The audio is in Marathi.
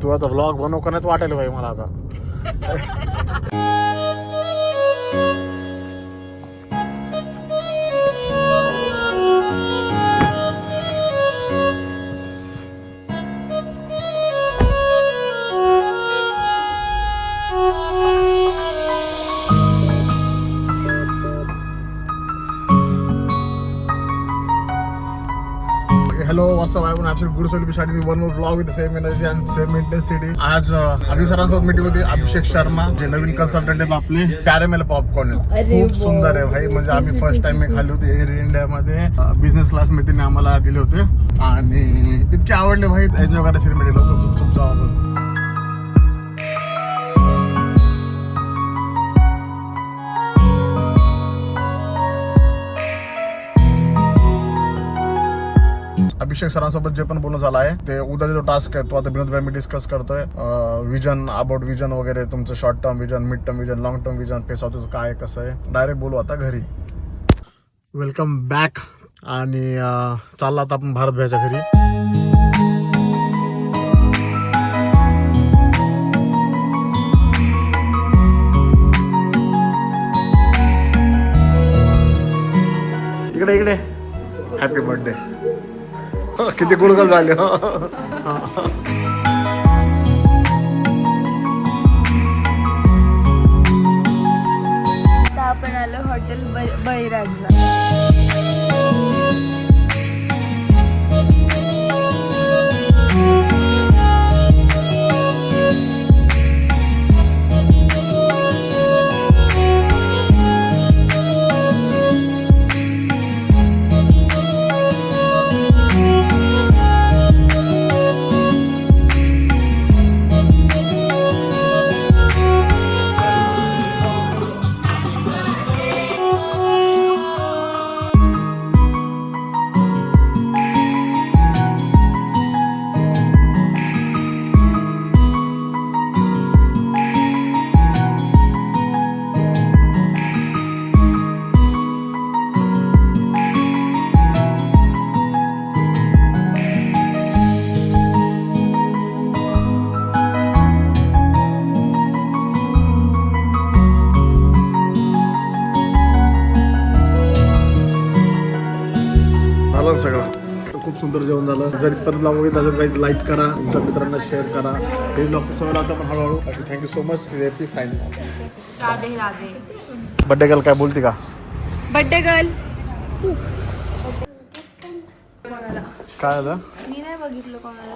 तू आता व्लॉग बनव का नाही वाटायला भाई मला आता. Hello, what's up? I'm absolute good soul. We started one more vlog with the same energy and same intensity. आज अभि सरांसोबत मीटिंग होती. अभिषेक शर्मा जे नवीन कन्सल्टंट आहेत आपले. कॅरेमेल पॉपकॉर्न खूप सुंदर आहे भाई. म्हणजे आम्ही फर्स्ट टाइम मी खाल्ली होती एअर इंडिया मध्ये. बिझनेस क्लास मध्ये तिने आम्हाला दिले होते आणि इतके आवडले भाई. एन्जॉय करायला सिनेमेटिक लोक खूप खूप जावं. अभिषेक सरांसोबत जे पण बोलणं झालं आहे ते उद्याचा जो टास्क आहे तो आता विनोद भाई मी डिस्कस करतोय. विजन अबाउट विजन वगैरे तुमचं short term vision, mid term vision, long term vision, pace of काय कसं आहे डायरेक्ट बोलू आता घरी. Welcome back. आणि चालला आता आपण भारत भाईच्या घरी. इकडे इकडे हॅपी बर्थडे. किती गुणगल झाले. आपण आलो हॉटेल बळीराजला. सगळं खूप सुंदर जेवण झालं. जर इथपर्यंत ब्लॉग वगैरे त्याचं काही लाईक करा, तुमच्या मित्रांना शेअर करा. हे ब्लॉग सवय लावतो पण हळूहळू. Thank you so much. Happy sign. Radhe Radhe. Birthday girl काय बोलते का? बड्डे गर्ल काय झालं? मी नाही बघितलं कोणाला.